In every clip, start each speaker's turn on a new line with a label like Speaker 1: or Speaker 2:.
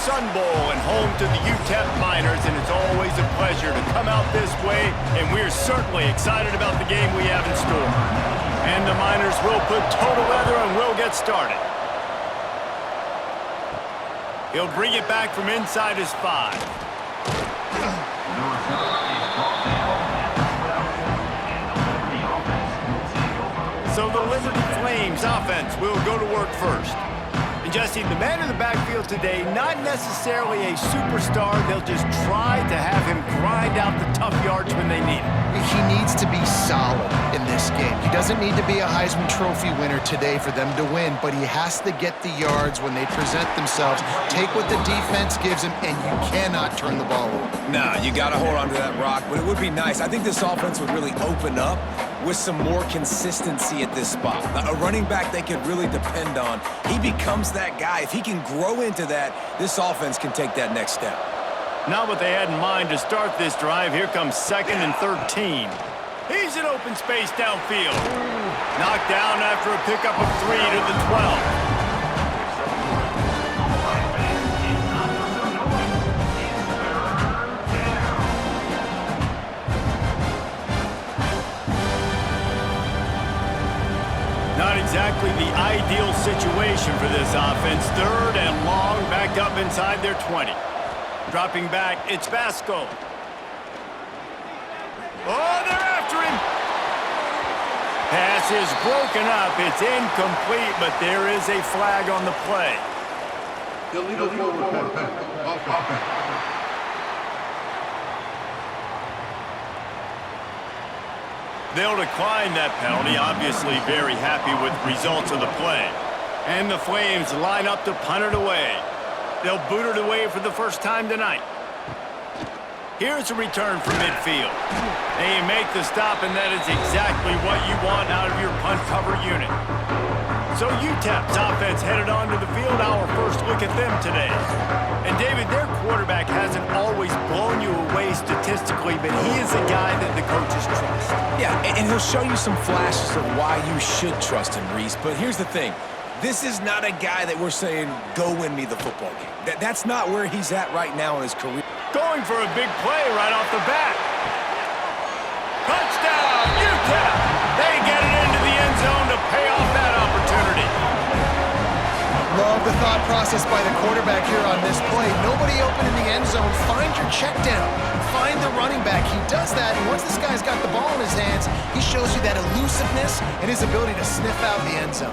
Speaker 1: Sun Bowl and home to the UTEP Miners, and it's always a pleasure to come out this way, and we're certainly excited about the game we have in store. And the Miners will put total leather and will get started. He'll bring it back from inside his 5. So the Liberty Flames offense will go to work first. And Jesse, the man in the backfield today, not necessarily a superstar. They'll just try to have him grind out the tough yards when they need it.
Speaker 2: He needs to be solid in this game. He doesn't need to be a Heisman Trophy winner today for them to win, but he has to get the yards when they present themselves. Take what the defense gives him, and you cannot turn the ball over.
Speaker 3: Nah, you got to hold on to that rock, but it would be nice. I think this offense would really open up with some more consistency at this spot. A running back they could really depend on. He becomes that guy. If he can grow into that, this offense can take that next step.
Speaker 1: Not what they had in mind to start this drive. Here comes 2nd and 13. He's in open space downfield. Knocked down after a pickup of 3 to the 12. Not exactly the ideal situation for this offense. 3rd and long, backed up inside their 20. Dropping back, it's Vasco. Oh, they're after him. Pass is broken up. It's incomplete, but there is a flag on the play.
Speaker 4: Illegal forward pass.
Speaker 1: They'll decline that penalty, obviously very happy with the results of the play. And the Flames line up to punt it away. They'll boot it away for the first time tonight. Here's a return from midfield. They make the stop, and that is exactly what you want out of your punt cover unit. So UTEP's offense headed onto the field. Our first look at them today. And David, their quarterback hasn't always blown you away statistically, but he is a guy that the coaches trust.
Speaker 3: Yeah, and he'll show you some flashes of why you should trust him, Reese. But here's the thing. This is not a guy that we're saying, go win me the football game. That's not where he's at right now in his career.
Speaker 1: Going for a big play right off the bat. Touchdown, UTEP! They get it into the end zone to pay off that opportunity.
Speaker 2: Love the thought process by the quarterback here on this play. Nobody open in the end zone. Find your check down. Find the running back. He does that, and once this guy's got the ball in his hands, he shows you that elusiveness and his ability to sniff out the end zone.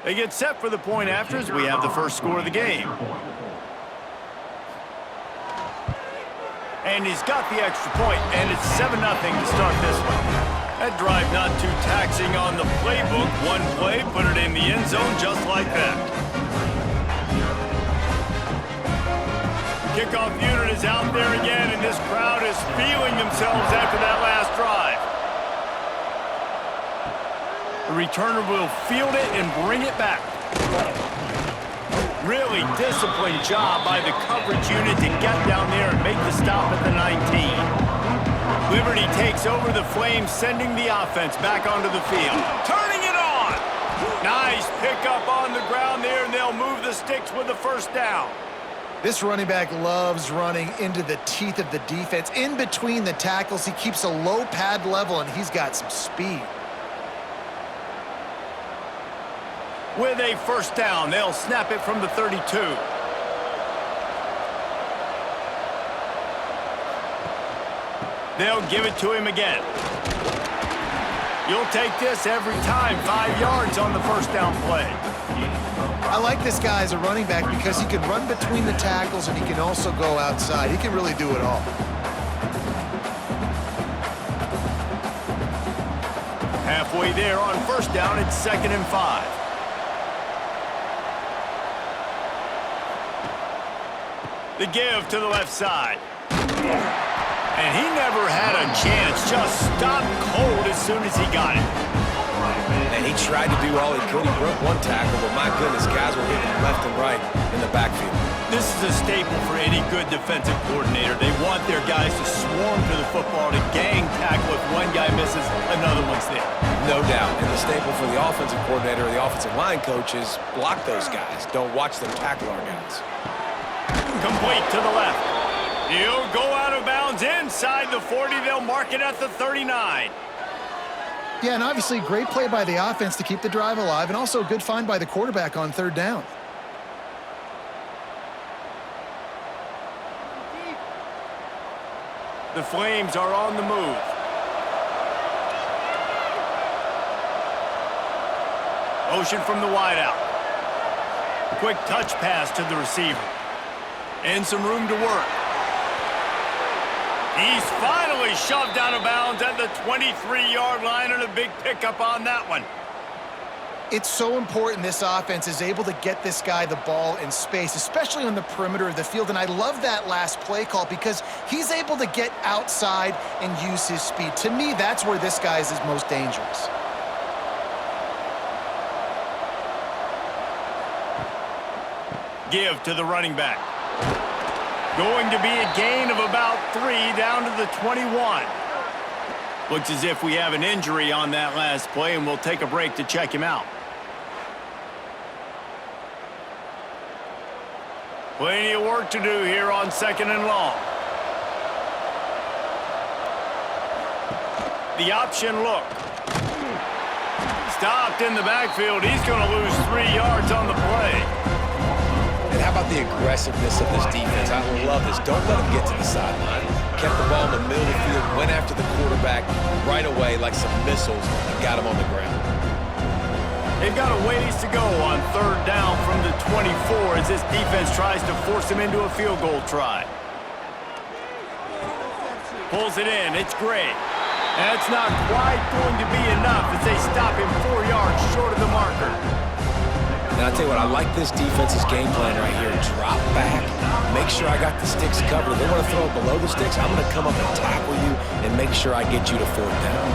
Speaker 1: They get set for the point afters. We have the first score of the game. And he's got the extra point, and it's 7-0 to start this one. That drive not too taxing on the playbook. One play, put it in the end zone just like that. Kickoff unit is out there again, and this crowd is feeling themselves after that last drive. The returner will field it and bring it back. Really disciplined job by the coverage unit to get down there and make the stop at the 19. Liberty takes over the Flames, sending the offense back onto the field. Turning it on! Nice pickup on the ground there, and they'll move the sticks with the first down.
Speaker 2: This running back loves running into the teeth of the defense. In between the tackles, he keeps a low pad level, and he's got some speed.
Speaker 1: With a first down, they'll snap it from the 32. They'll give it to him again. You'll take this every time. 5 yards on the first down play.
Speaker 2: I like this guy as a running back because he can run between the tackles and he can also go outside. He can really do it all.
Speaker 1: Halfway there on first down, it's 2nd and 5. The give to the left side. And he never had a chance, just stopped cold as soon as he got it.
Speaker 3: And he tried to do all he could. He broke one tackle, but my goodness, guys were hitting him left and right in the backfield.
Speaker 1: This is a staple for any good defensive coordinator. They want their guys to swarm to the football, to gang tackle. If one guy misses, another one's there.
Speaker 3: No doubt. And the staple for the offensive coordinator or the offensive line coach is block those guys. Don't watch them tackle our guys.
Speaker 1: Complete to the left. He'll go out of bounds inside the 40. They'll mark it at the 39.
Speaker 2: Yeah, and obviously great play by the offense to keep the drive alive, and also a good find by the quarterback on third down.
Speaker 1: The Flames are on the move. Motion from the wideout. Quick touch pass to the receiver. And some room to work. He's finally shoved out of bounds at the 23-yard line, and a big pickup on that one.
Speaker 2: It's so important this offense is able to get this guy the ball in space, especially on the perimeter of the field. And I love that last play call because he's able to get outside and use his speed. To me, that's where this guy is most dangerous.
Speaker 1: Give to the running back. Going to be a gain of about 3 down to the 21. Looks as if we have an injury on that last play, and we'll take a break to check him out. Plenty of work to do here on 2nd and long. The option look. Stopped in the backfield. He's going to lose 3 yards on the play.
Speaker 3: And how about the aggressiveness of this defense? I love this. Don't let them get to the sideline. Kept the ball in the middle of the field, went after the quarterback right away like some missiles, and got him on the ground.
Speaker 1: They've got a ways to go on 3rd down from the 24 as this defense tries to force him into a field goal try. Pulls it in. It's great. That's not quite going to be enough as they stop him 4 yards short of the marker.
Speaker 3: Now, I'll tell you what, I like this defense's game plan right here. Drop back, make sure I got the sticks covered. If they want to throw it below the sticks, I'm going to come up and tackle you and make sure I get you to 4th down.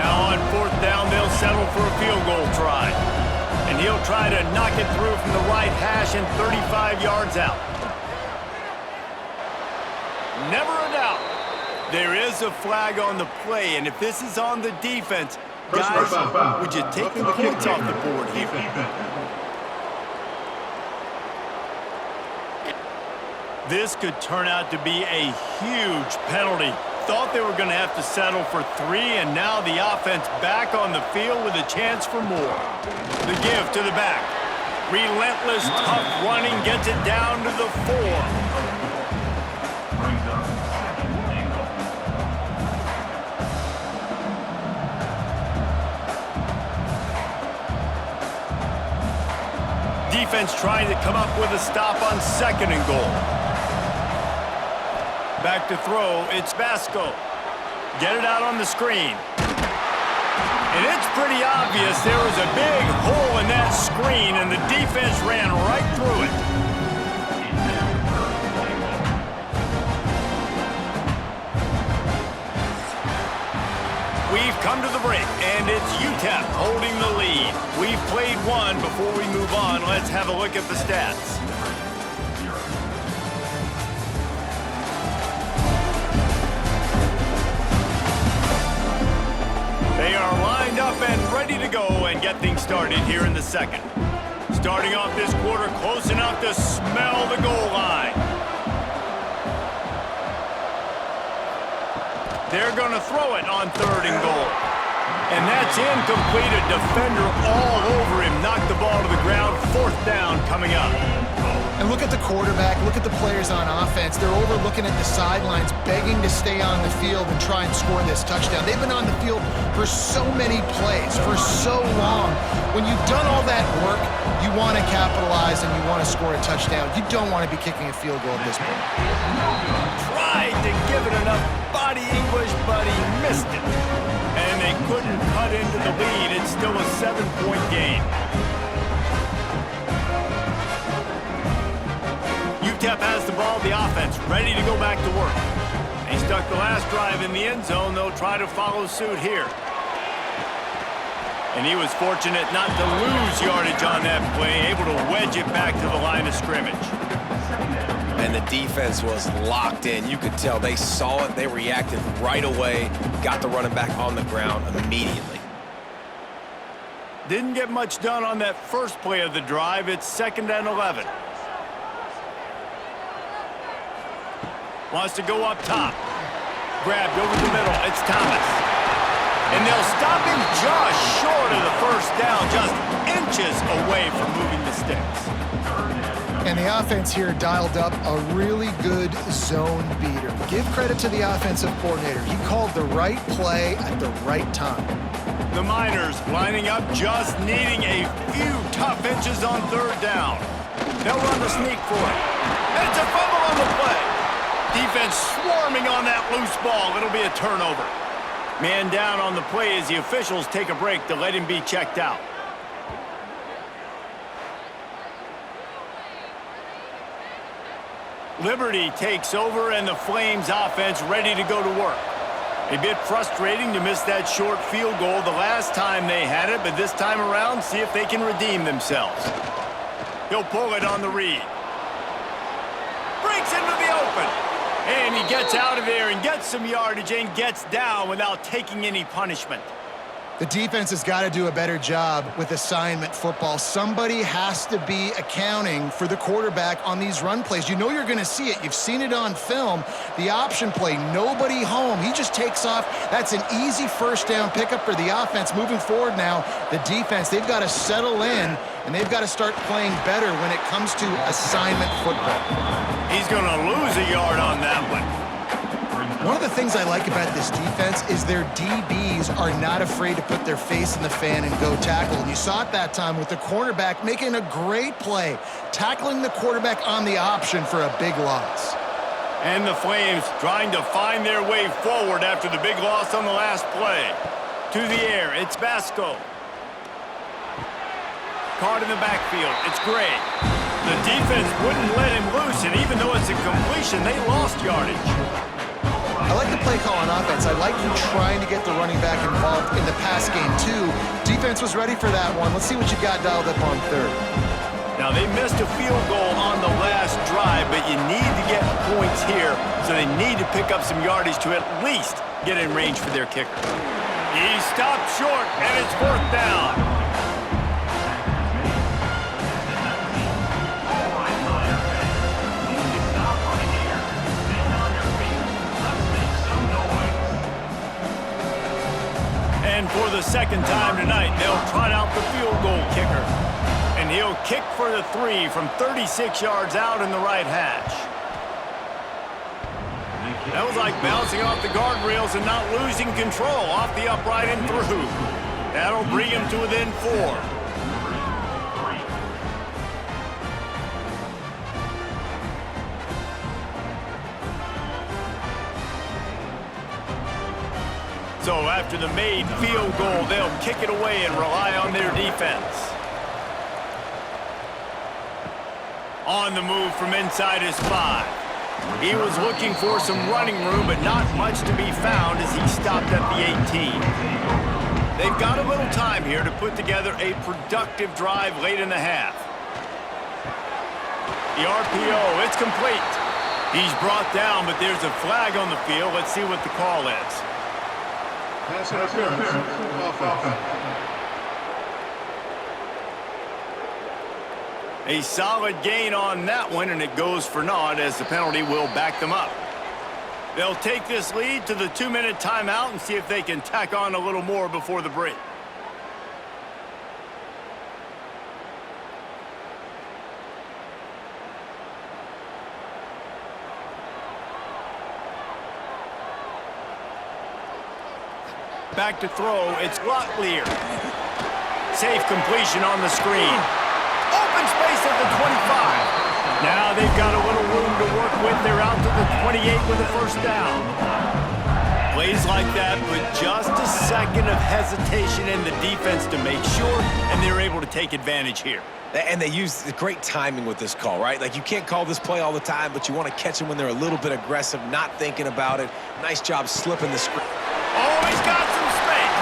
Speaker 1: Now on 4th down, they'll settle for a field goal try. And he'll try to knock it through from the right hash and 35 yards out. Never a doubt. There is a flag on the play, and if this is on the defense, guys, would you take the points off the board here? This could turn out to be a huge penalty. Thought they were going to have to settle for 3, and now the offense back on the field with a chance for more. The give to the back. Relentless, tough running gets it down to the 4. Defense trying to come up with a stop on 2nd and goal. Back to throw, it's Vasco. Get it out on the screen. And it's pretty obvious there was a big hole in that screen, and the defense ran right through it. We've come to the break, and it's UTEP holding the lead. We've played one. Before we move on, let's have a look at the stats. They are lined up and ready to go and get things started here in the 2nd. Starting off this quarter close enough to smell the goal line. They're going to throw it on 3rd and goal. And that's incomplete. A defender all over him. Knocked the ball to the ground. 4th down coming up.
Speaker 2: And look at the quarterback, look at the players on offense. They're overlooking at the sidelines, begging to stay on the field and try and score this touchdown. They've been on the field for so many plays, for so long. When you've done all that work, you want to capitalize and you want to score a touchdown. You don't want to be kicking a field goal at this point.
Speaker 1: Tried to give it enough body English, but he missed it. And they couldn't cut into the lead. It's still a 7-point game. UTEP has the ball, the offense ready to go back to work. He stuck the last drive in the end zone. They'll try to follow suit here. And he was fortunate not to lose yardage on that play, able to wedge it back to the line of scrimmage.
Speaker 3: And the defense was locked in. You could tell they saw it. They reacted right away, got the running back on the ground immediately.
Speaker 1: Didn't get much done on that first play of the drive. It's 2nd and 11. Wants to go up top. Grabbed over the middle. It's Thomas. And they'll stop him just short of the first down, just inches away from moving the sticks.
Speaker 2: And the offense here dialed up a really good zone beater. Give credit to the offensive coordinator. He called the right play at the right time.
Speaker 1: The Miners lining up, just needing a few tough inches on 3rd down. They'll run the sneak for it. And it's a fumble on the play. Defense swarming on that loose ball. It'll be a turnover. Man down on the play as the officials take a break to let him be checked out. Liberty takes over, and the Flames offense ready to go to work. A bit frustrating to miss that short field goal the last time they had it, but this time around, see if they can redeem themselves. He'll pull it on the read. Breaks into the open. And he gets out of there and gets some yardage and gets down without taking any punishment.
Speaker 2: The defense has got to do a better job with assignment football. Somebody has to be accounting for the quarterback on these run plays. You know you're going to see it. You've seen it on film. The option play, nobody home. He just takes off. That's an easy first down pickup for the offense. Moving forward now, the defense, they've got to settle in, and they've got to start playing better when it comes to assignment football.
Speaker 1: He's going to lose a yard on that one.
Speaker 2: One of the things I like about this defense is their DBs are not afraid to put their face in the fan and go tackle. And you saw it that time with the cornerback making a great play, tackling the quarterback on the option for a big loss.
Speaker 1: And the Flames trying to find their way forward after the big loss on the last play. To the air, it's Vasco. Caught in the backfield, it's Gray. The defense wouldn't let him loose, and even though it's a completion, they lost yardage.
Speaker 2: I like the play call on offense. I like you trying to get the running back involved in the pass game, too. Defense was ready for that one. Let's see what you got dialed up on 3rd.
Speaker 1: Now, they missed a field goal on the last drive, but you need to get points here, so they need to pick up some yardage to at least get in range for their kicker. He stopped short, and it's 4th down. And for the 2nd time tonight, they'll trot out the field goal kicker. And he'll kick for the 3 from 36 yards out in the right hash. That was like bouncing off the guardrails and not losing control off the upright and through. That'll bring him to within 4. So after the made field goal, they'll kick it away and rely on their defense. On the move from inside his 5. He was looking for some running room, but not much to be found as he stopped at the 18. They've got a little time here to put together a productive drive late in the half. The RPO, it's complete. He's brought down, but there's a flag on the field. Let's see what the call is.
Speaker 4: Pass interference. Offense.
Speaker 1: A solid gain on that one, and it goes for naught as the penalty will back them up. They'll take this lead to the 2-minute timeout and see if they can tack on a little more before the break. Back to throw, it's Locklear. Safe completion on the screen. Open space at the 25. Now they've got a little room to work with. They're out to the 28 with a first down. Plays like that with just a second of hesitation in the defense to make sure, and they're able to take advantage here.
Speaker 3: And they use great timing with this call, right? Like, you can't call this play all the time, but you want to catch them when they're a little bit aggressive, not thinking about it. Nice job slipping the screen.
Speaker 1: Oh, he's got some space.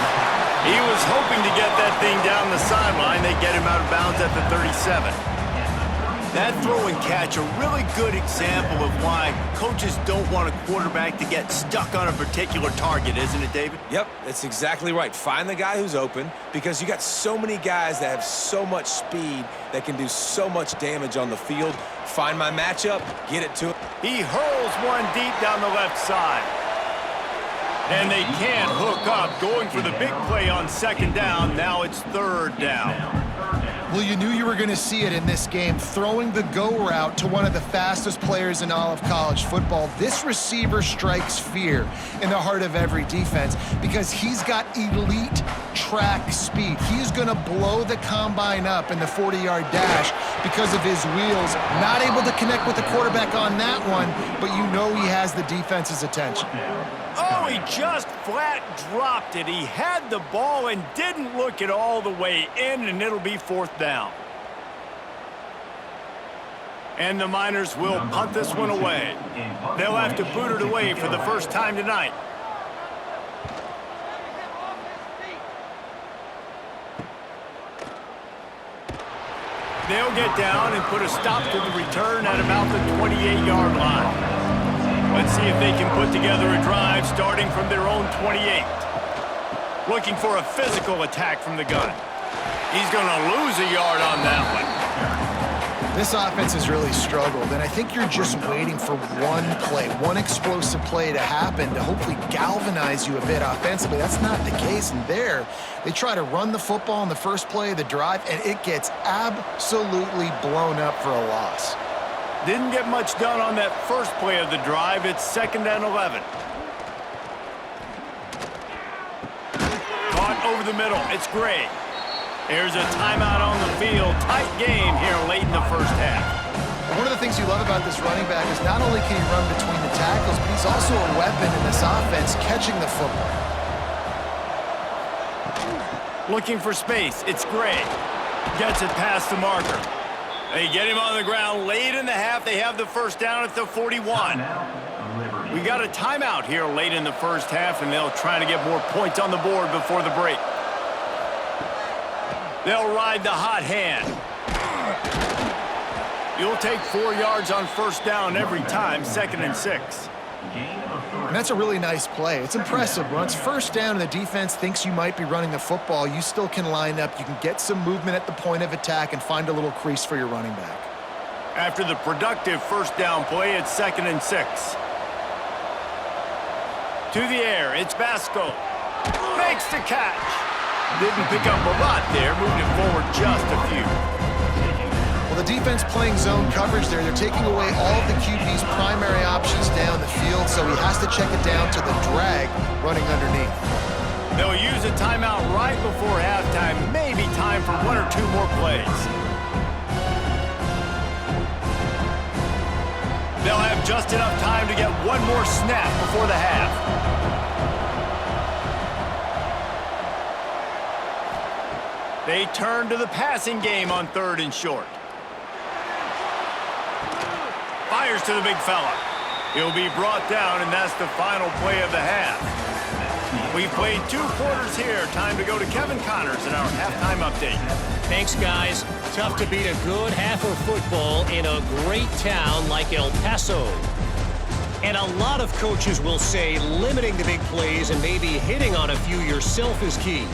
Speaker 1: He was hoping to get that thing down the sideline. They get him out of bounds at the 37. That throw and catch, a really good example of why coaches don't want a quarterback to get stuck on a particular target, isn't it, David?
Speaker 3: Yep, that's exactly right. Find the guy who's open, because you got so many guys that have so much speed that can do so much damage on the field. Find my matchup, get it to him.
Speaker 1: He hurls one deep down the left side. And they can't hook up, going for the big play on second down. Now it's third down.
Speaker 2: Well, you knew you were going to see it in this game, throwing the go route to one of the fastest players in all of college football. This receiver strikes fear in the heart of every defense because he's got elite track speed. He's going to blow the combine up in the 40-yard dash because of his wheels. Not able to connect with the quarterback on that one, but you know he has the defense's attention.
Speaker 1: Oh, he just flat dropped it. He had the ball and didn't look it all the way in, and it'll be fourth down. And the Miners will punt this one away. They'll have to boot it away for the first time tonight. They'll get down and put a stop to the return at about the 28-yard line. Let's see if they can put together a drive starting from their own 28. Looking for a physical attack from the gun. He's going to lose a yard on that one.
Speaker 2: This offense has really struggled, and I think you're just waiting for one play, one explosive play to happen to hopefully galvanize you a bit offensively. That's not the case, and there they try to run the football in the first play of the drive, and it gets absolutely blown up for a loss.
Speaker 1: Didn't get much done on that first play of the drive. It's 2nd and 11. Caught over the middle. It's Gray. There's a timeout on the field. Tight game here late in the first half.
Speaker 2: One of the things you love about this running back is not only can he run between the tackles, but he's also a weapon in this offense, catching the football.
Speaker 1: Looking for space. It's Gray. Gets it past the marker. They get him on the ground late in the half. They have the first down at the 41. We got a timeout here late in the first half, and they'll try to get more points on the board before the break. They'll ride the hot hand. You'll take 4 yards on first down every time, 2nd and 6.
Speaker 2: And that's a really nice play. It's impressive. Once first down and the defense thinks you might be running the football, you still can line up. You can get some movement at the point of attack and find a little crease for your running back.
Speaker 1: After the productive first down play, it's 2nd and 6. To the air, it's Basco. Makes the catch. Didn't pick up a lot there, moving it forward just a few.
Speaker 2: Well, the defense playing zone coverage there. They're taking away all of the QB's primary options down the field, so he has to check it down to the drag running underneath.
Speaker 1: They'll use a timeout right before halftime. Maybe time for 1 or 2 more plays. They'll have just enough time to get one more snap before the half. They turn to the passing game on 3rd and short. Fires to the big fella. He'll be brought down, and that's the final play of the half. We've played 2 quarters here. Time to go to Kevin Connors in our halftime update.
Speaker 5: Thanks, guys. Tough to beat a good half of football in a great town like El Paso. And a lot of coaches will say limiting the big plays and maybe hitting on a few yourself is key.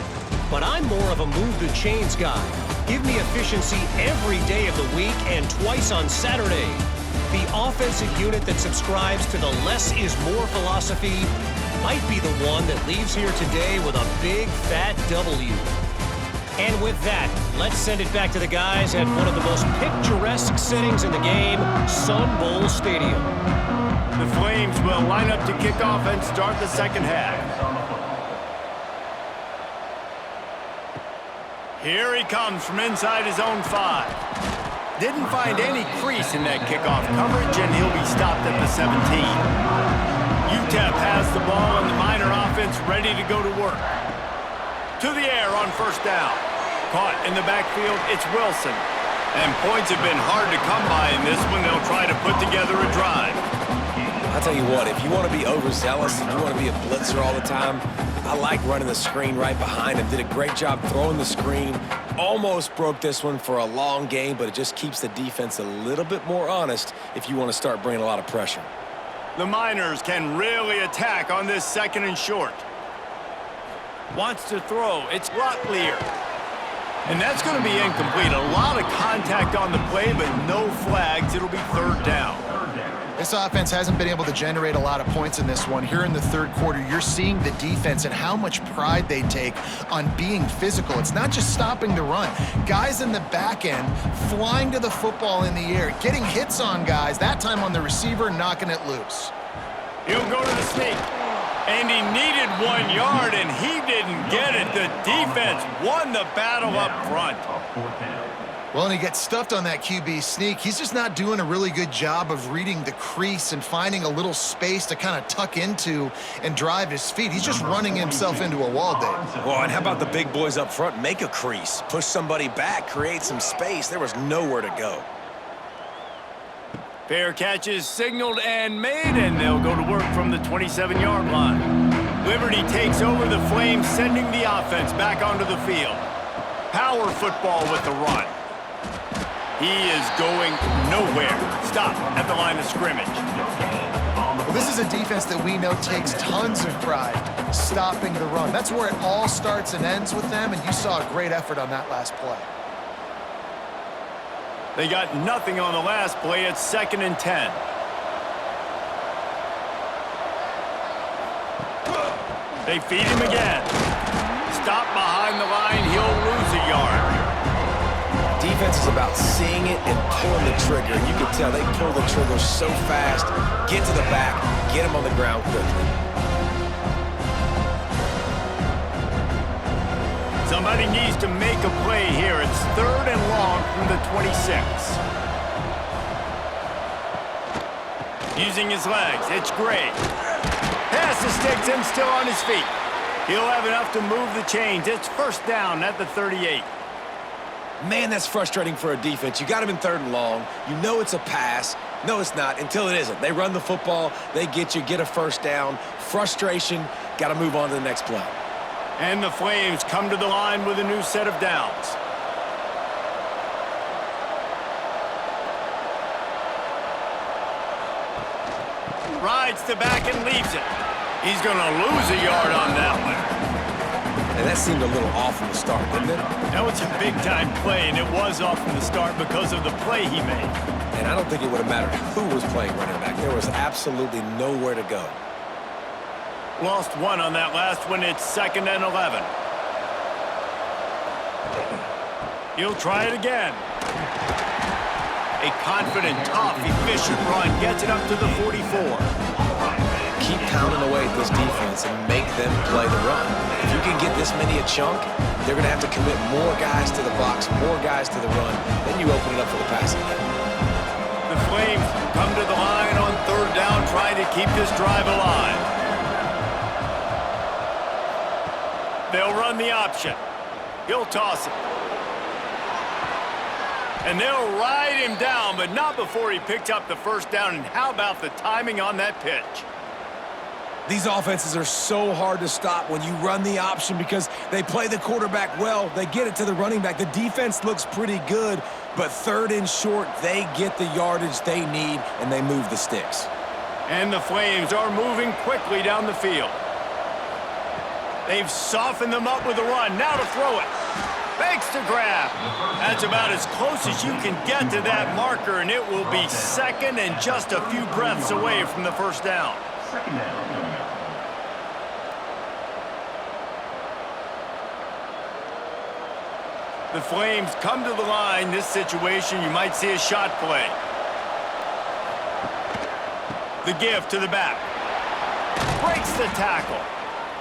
Speaker 5: But I'm more of a move the chains guy. Give me efficiency every day of the week and twice on Saturday. The offensive unit that subscribes to the less is more philosophy might be the one that leaves here today with a big fat W. And with that, let's send it back to the guys at one of the most picturesque settings in the game, Sun Bowl Stadium.
Speaker 1: The Flames will line up to kick off and start the second half. Here he comes from inside his own 5. Didn't find any crease in that kickoff coverage, and he'll be stopped at the 17. UTEP has the ball and the Miner offense ready to go to work. To the air on first down. Caught in the backfield, it's Wilson. And points have been hard to come by in this one. They'll try to put together a drive.
Speaker 3: I'll tell you what, if you want to be overzealous, if you want to be a blitzer all the time, I like running the screen right behind him. Did a great job throwing the screen. Almost broke this one for a long game, but it just keeps the defense a little bit more honest if you want to start bringing a lot of pressure.
Speaker 1: The Miners can really attack on this 2nd and short. Wants to throw. It's Locklear. And that's going to be incomplete. A lot of contact on the play, but no flags. It'll be 3rd down.
Speaker 2: This offense hasn't been able to generate a lot of points in this one. Here in the 3rd quarter, you're seeing the defense and how much pride they take on being physical. It's not just stopping the run. Guys in the back end flying to the football in the air, getting hits on guys, that time on the receiver, knocking it loose.
Speaker 1: He'll go to the sneak. And he needed 1 yard, and he didn't get it. The defense won the battle up front.
Speaker 2: Well, and he gets stuffed on that QB sneak. He's just not doing a really good job of reading the crease and finding a little space to kind of tuck into and drive his feet. He's just running himself into a wall, Dave.
Speaker 3: Well, and how about the big boys up front? Make a crease, push somebody back, create some space. There was nowhere to go.
Speaker 1: Fair catch is signaled and made, and they'll go to work from the 27-yard line. Liberty takes over the Flames, sending the offense back onto the field. Power football with the run. He is going nowhere. Stop at the line of scrimmage.
Speaker 2: Well, this is a defense that we know takes tons of pride stopping the run. That's where it all starts and ends with them, and you saw a great effort on that last play.
Speaker 1: They got nothing on the last play. It's 2nd and 10. They feed him again. Stop behind the line. He'll lose a yard.
Speaker 3: Defense is about seeing it and pulling the trigger. You can tell they pull the trigger so fast, get to the back, get him on the ground quickly.
Speaker 1: Somebody needs to make a play here. It's 3rd and long from the 26. Using his legs, it's Gray. Pass to sticks him still on his feet. He'll have enough to move the chains. It's 1st down at the 38.
Speaker 3: Man, that's frustrating for a defense. You got him in 3rd and long. You know it's a pass. No, it's not until it isn't. They run the football. They get you, get a 1st down. Frustration. Got to move on to the next play.
Speaker 1: And the Flames come to the line with a new set of downs. Rides the back and leaves it. He's going to lose a yard on that one.
Speaker 3: And that seemed a little off from the start, didn't it?
Speaker 1: That was a big-time play, and it was off from the start because of the play he made.
Speaker 3: And I don't think it would have mattered who was playing running back. There was absolutely nowhere to go.
Speaker 1: Lost 1 on that last one. It's 2nd and 11. He'll try it again. A confident, tough, efficient run gets it up to the 44.
Speaker 3: Keep pounding away at this defense and make them play the run. If you can get this many a chunk, they're going to have to commit more guys to the box, more guys to the run. Then you open it up for the passing game.
Speaker 1: The Flames come to the line on 3rd down, trying to keep this drive alive. They'll run the option. He'll toss it. And they'll ride him down, but not before he picked up the 1st down. And how about the timing on that pitch?
Speaker 3: These offenses are so hard to stop when you run the option because they play the quarterback well. They get it to the running back. The defense looks pretty good, but 3rd and short, they get the yardage they need, and they move the sticks.
Speaker 1: And the Flames are moving quickly down the field. They've softened them up with a run. Now to throw it. Fakes to grab. That's about as close as you can get to that marker, and it will be 2nd and just a few breaths away from the 1st down.
Speaker 4: 2nd down.
Speaker 1: The Flames come to the line. This situation, you might see a shot play. The give to the back. Breaks the tackle.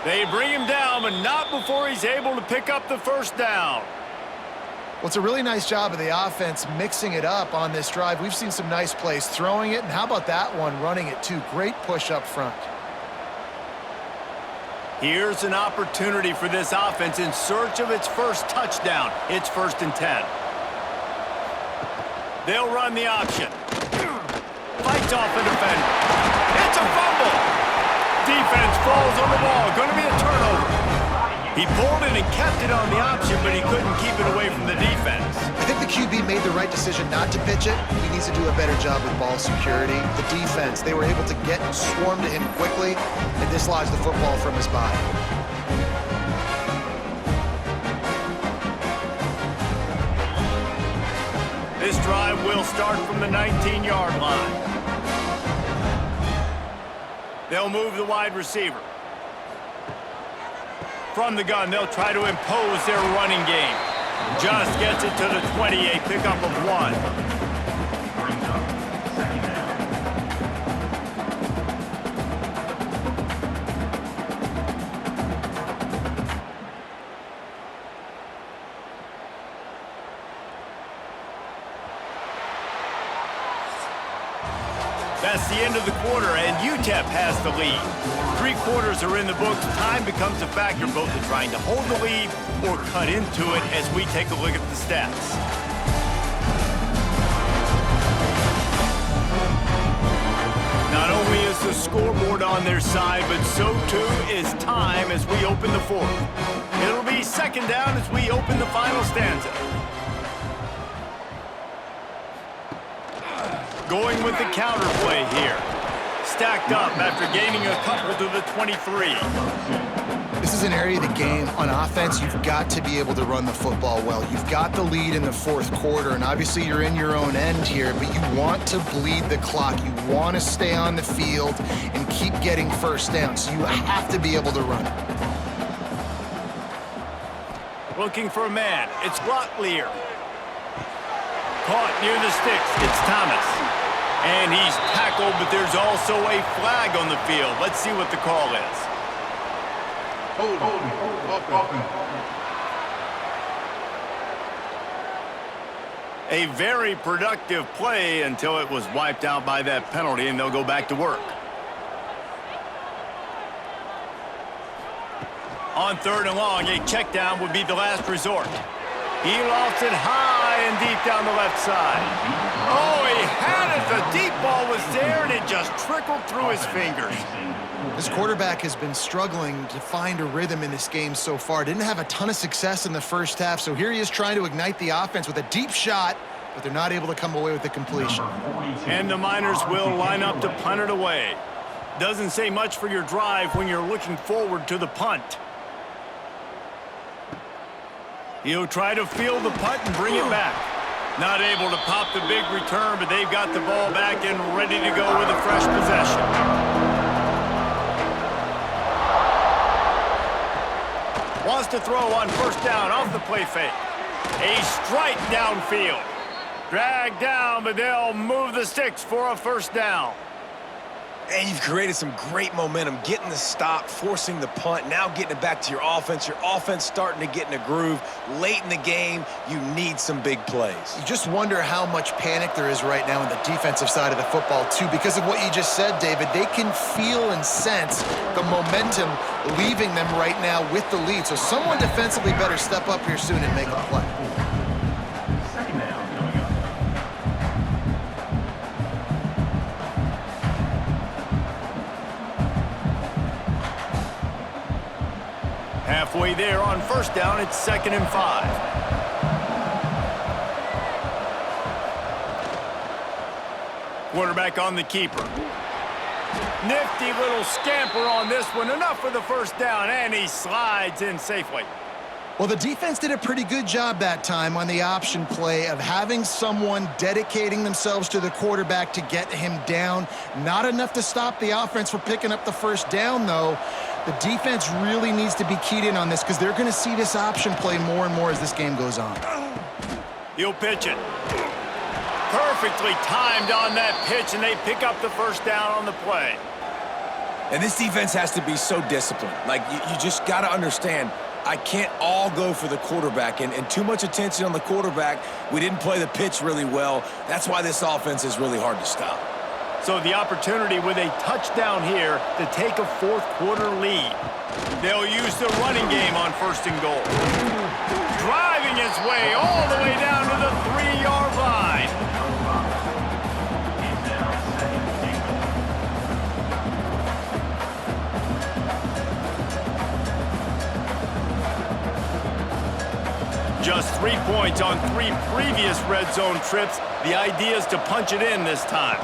Speaker 1: They bring him down, but not before he's able to pick up the 1st down.
Speaker 2: Well, it's a really nice job of the offense mixing it up on this drive. We've seen some nice plays throwing it, and how about that one running it too? Great push up front.
Speaker 1: Here's an opportunity for this offense in search of its first touchdown. It's 1st and 10. They'll run the option. Fights off a defender. It's a fumble. Defense falls on the ball. Going to be a turnover. He pulled it and kept it on the option, but he couldn't keep it away from the defense.
Speaker 2: I think the QB made the right decision not to pitch it. He needs to do a better job with ball security. The defense, they were able to get swarm to him quickly and dislodge the football from his body.
Speaker 1: This drive will start from the 19-yard line. They'll move the wide receiver. From the gun, they'll try to impose their running game. Just gets it to the 28, pickup of 1. That's the end of the quarter, and UTEP has the lead. 3 quarters are in the books. Time becomes a factor both in trying to hold the lead or cut into it as we take a look at the stats. Not only is the scoreboard on their side, but so too is time as we open the 4th. It'll be 2nd down as we open the final stanza. Going with the counter play here. Stacked up after gaining a couple to the 23.
Speaker 2: This is an area of the game. On offense, you've got to be able to run the football well. You've got the lead in the 4th quarter, and obviously you're in your own end here, but you want to bleed the clock. You want to stay on the field and keep getting first down, so you have to be able to run it.
Speaker 1: Looking for a man. It's Locklear. Caught near the sticks. It's Thomas. And he's tackled, but there's also a flag on the field. Let's see what the call is. A very productive play until it was wiped out by that penalty, and they'll go back to work. On 3rd and long, a check down would be the last resort. He lofts it high and deep down the left side. Oh, he had it. The deep ball was there, and it just trickled through his fingers.
Speaker 2: This quarterback has been struggling to find a rhythm in this game so far. Didn't have a ton of success in the first half, so here he is trying to ignite the offense with a deep shot, but they're not able to come away with the completion.
Speaker 1: And the Miners will line up to punt it away. Doesn't say much for your drive when you're looking forward to the punt. He'll try to field the punt and bring it back. Not able to pop the big return, but they've got the ball back and ready to go with a fresh possession. Wants to throw on 1st down off the play fake. A strike downfield. Dragged down, but they'll move the sticks for a 1st down.
Speaker 3: And you've created some great momentum, getting the stop, forcing the punt, now getting it back to your offense. Your offense starting to get in a groove. Late in the game, you need some big plays.
Speaker 2: You just wonder how much panic there is right now on the defensive side of the football, too. Because of what you just said, David, they can feel and sense the momentum leaving them right now with the lead. So someone defensively better step up here soon and make a play.
Speaker 1: Halfway there on 1st down, it's 2nd and 5. Quarterback on the keeper. Nifty little scamper on this one. Enough for the 1st down, and he slides in safely.
Speaker 2: Well, the defense did a pretty good job that time on the option play of having someone dedicating themselves to the quarterback to get him down. Not enough to stop the offense from picking up the 1st down, though. The defense really needs to be keyed in on this because they're going to see this option play more and more as this game goes on.
Speaker 1: He'll pitch it. Perfectly timed on that pitch, and they pick up the 1st down on the play.
Speaker 3: And this defense has to be so disciplined. Like, you just got to understand, I can't all go for the quarterback, and too much attention on the quarterback. We didn't play the pitch really well. That's why this offense is really hard to stop.
Speaker 1: So the opportunity with a touchdown here to take a fourth-quarter lead. They'll use the running game on 1st and goal. Driving his way all the way down to the 3-yard line. Just 3 points on 3 previous red zone trips. The idea is to punch it in this time.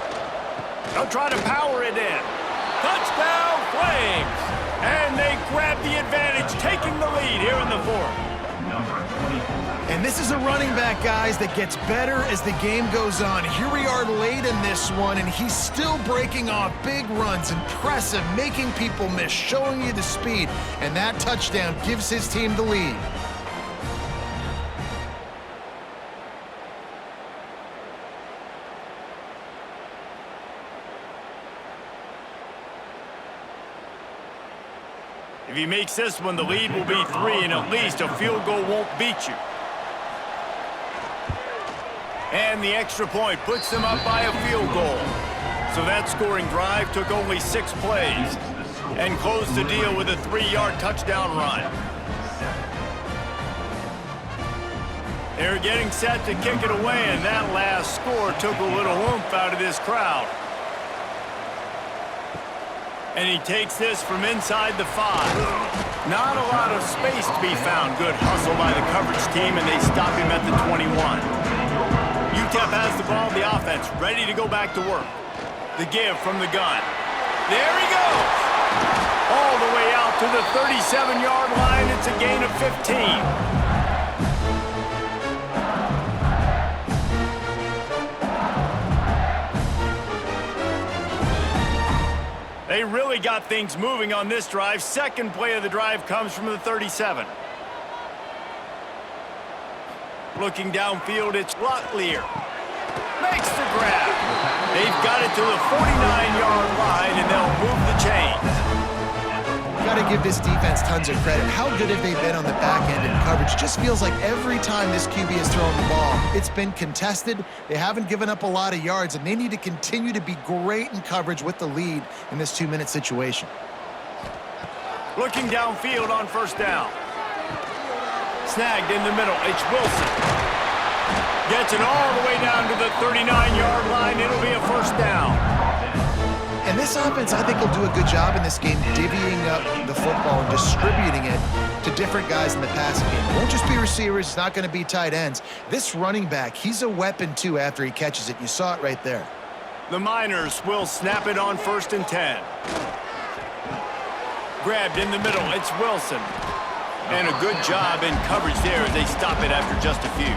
Speaker 1: They'll try to power it in. Touchdown, Flames! And they grab the advantage, taking the lead here in the 4th.
Speaker 2: And this is a running back, guys, that gets better as the game goes on. Here we are late in this one, and he's still breaking off big runs. Impressive, making people miss, showing you the speed. And that touchdown gives his team the lead.
Speaker 1: If he makes this one, the lead will be 3, and at least a field goal won't beat you. And the extra point puts them up by a field goal. So that scoring drive took only 6 plays and closed the deal with a 3-yard touchdown run. They're getting set to kick it away, and that last score took a little oomph out of this crowd. And he takes this from inside the 5. Not a lot of space to be found. Good hustle by the coverage team, and they stop him at the 21. UTEP has the ball, the offense, ready to go back to work. The give from the gun. There he goes! All the way out to the 37-yard line. It's a gain of 15. They really got things moving on this drive. Second play of the drive comes from the 37. Looking downfield, it's Locklear. Makes the grab. They've got it to the 49-yard line, and they'll move the chains.
Speaker 2: Got to give this defense tons of credit. How good have they been on the back end in coverage? Just feels like every time this QB has thrown the ball, it's been contested. They haven't given up a lot of yards, and they need to continue to be great in coverage with the lead in this 2-minute situation.
Speaker 1: Looking downfield on 1st down. Snagged in the middle. It's Wilson. Gets it all the way down to the 39-yard line. It'll be a 1st down.
Speaker 2: And this offense, I think, will do a good job in this game divvying up the football and distributing it to different guys in the passing game. It won't just be receivers. It's not going to be tight ends. This running back, he's a weapon, too, after he catches it. You saw it right there.
Speaker 1: The Miners will snap it on 1st and 10. Grabbed in the middle. It's Wilson. And a good job in coverage there as they stop it after just a few.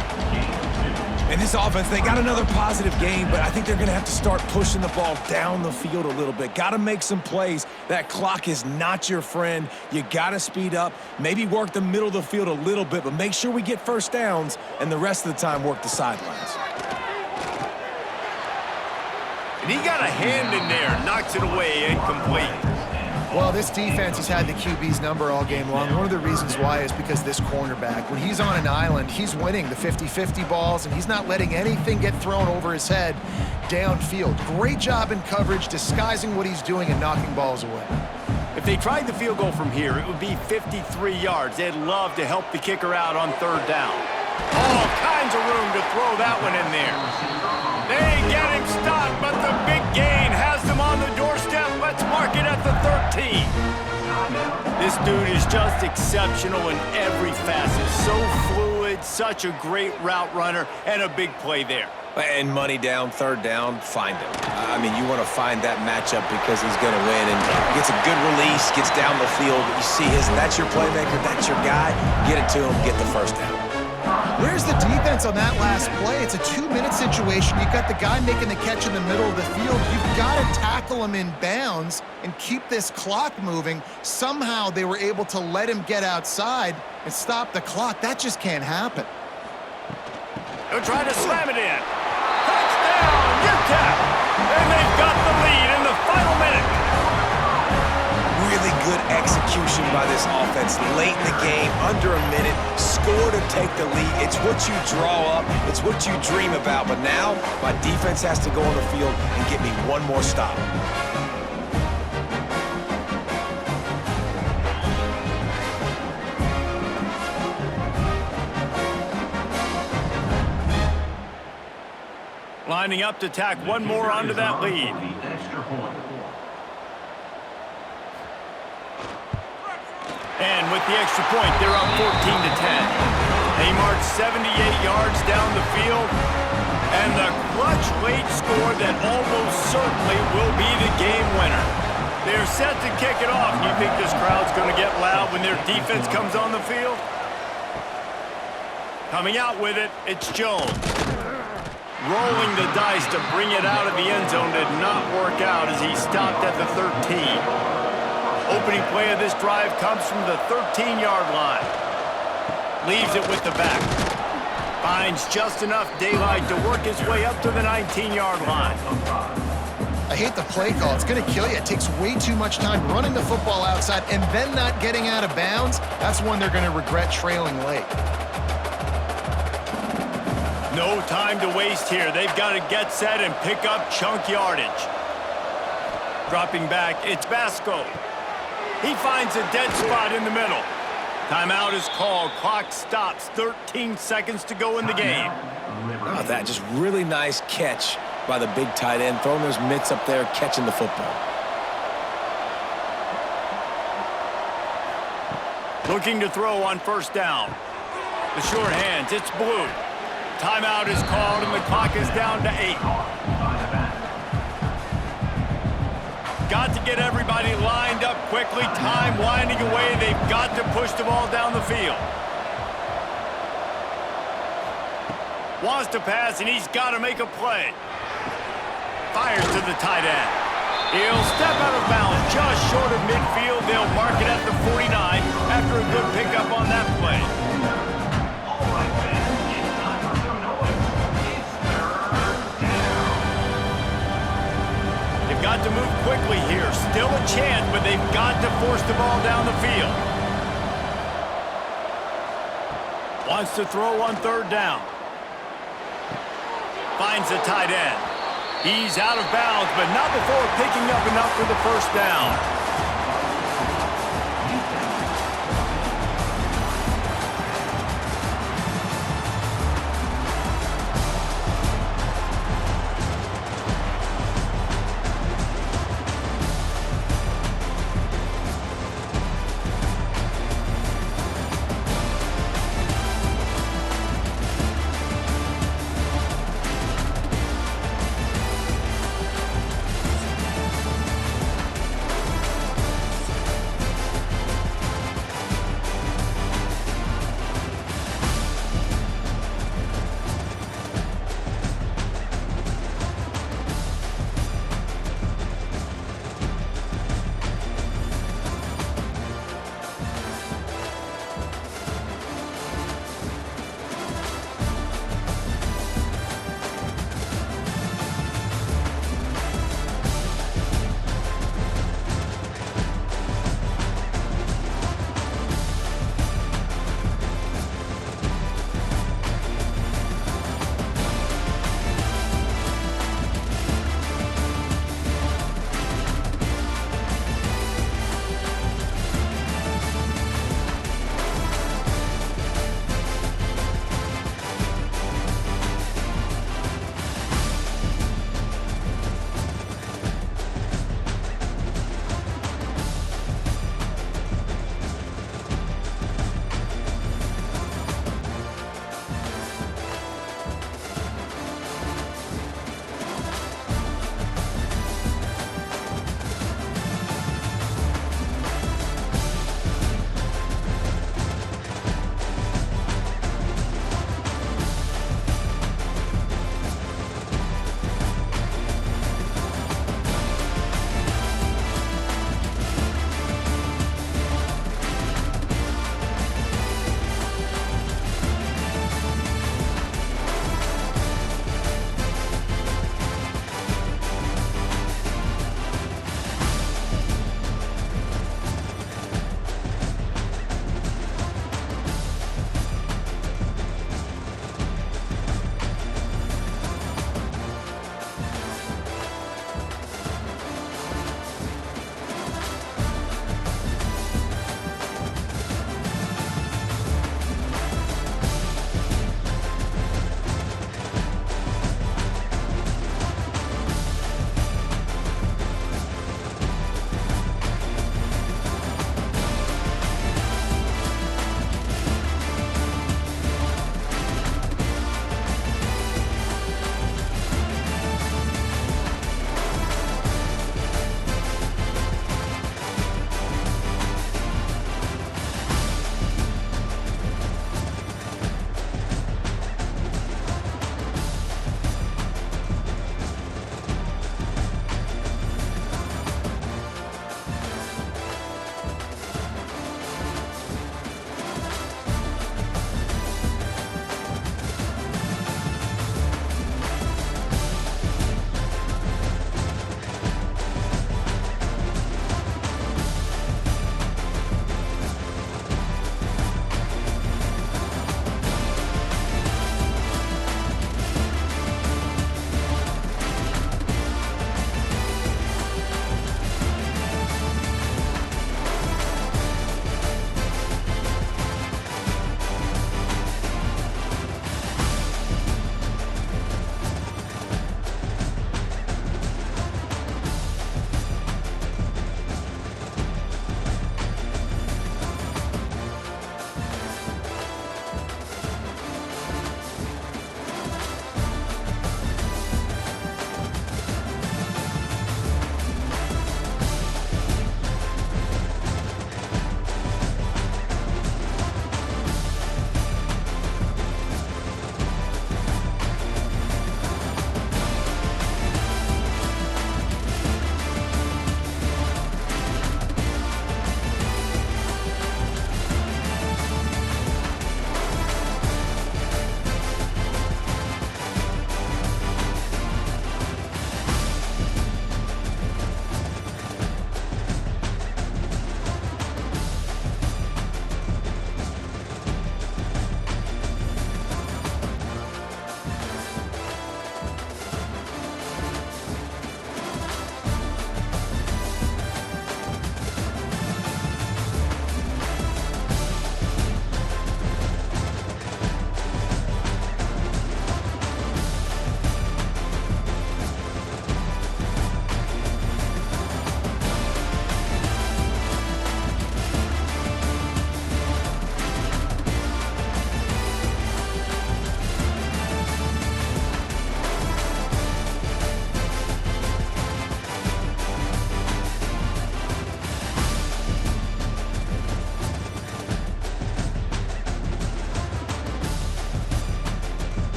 Speaker 3: In this offense, they got another positive game, but I think they're going to have to start pushing the ball down the field a little bit. Got to make some plays. That clock is not your friend. You got to speed up, maybe work the middle of the field a little bit, but make sure we get 1st downs, and the rest of the time work the sidelines.
Speaker 1: And he got a hand in there, knocks it away, incomplete.
Speaker 2: Well, this defense has had the QB's number all game long. One of the reasons why is because this cornerback, when he's on an island, he's winning the 50-50 balls, and he's not letting anything get thrown over his head downfield. Great job in coverage, disguising what he's doing and knocking balls away.
Speaker 1: If they tried the field goal from here, it would be 53 yards. They'd love to help the kicker out on 3rd down. All kinds of room to throw that one in there. They get him stopped, but the big gain has them on the doorstep. Let's mark it at the 13. This dude is just exceptional in every facet. So fluid, such a great route runner, and a big play there.
Speaker 3: And money down, 3rd down, find him. I mean, you want to find that matchup because he's going to win. And gets a good release, gets down the field. You see that's your playmaker, that's your guy. Get it to him, get the 1st down.
Speaker 2: Where's the defense on that last play? It's a 2-minute situation. You've got the guy making the catch in the middle of the field. You've got to tackle him in bounds and keep this clock moving. Somehow they were able to let him get outside and stop the clock. That just can't happen.
Speaker 1: They'll try to slam it in. Touchdown, UTEP! And they've got the lead in the final minute.
Speaker 3: really good execution by this offense late in the game, under a minute, score to take the lead. It's what you draw up, it's what you dream about, but now my defense has to go on the field and get me one more stop.
Speaker 1: Lining up to tack one more onto that lead. And with the extra point, they're up 14-10. They march 78 yards down the field. And the clutch late score that almost certainly will be the game winner. They're set to kick it off. You think this crowd's going to get loud when their defense comes on the field? Coming out with it, it's Jones. Rolling the dice to bring it out of the end zone did not work out as he stopped at the 13. Opening play of this drive comes from the 13-yard line. Leaves it with the back. Finds just enough daylight to work his way up to the 19-yard line.
Speaker 2: I hate the play call. It's going to kill you. It takes way too much time running the football outside and then not getting out of bounds. That's one they're going to regret trailing late.
Speaker 1: No time to waste here. They've got to get set and pick up chunk yardage. Dropping back, it's Vasco. He finds a dead spot in the middle. Timeout is called. Clock stops. 13 seconds to go in the game.
Speaker 3: Oh, that just really nice catch by the big tight end, throwing those mitts up there, catching the football.
Speaker 1: Looking to throw on first down. The short hands, it's Blue. Timeout is called, and the clock is down to 8. Got to get everybody lined up quickly. Time winding away. They've got to push the ball down the field. Wants to pass, and he's got to make a play. Fires to the tight end. He'll step out of bounds just short of midfield. They'll mark it at the 49 after a good pickup on that play. Got to move quickly here. Still a chance, but they've got to force the ball down the field. Wants to throw on third down. Finds the tight end. He's out of bounds, but not before picking up enough for the first down.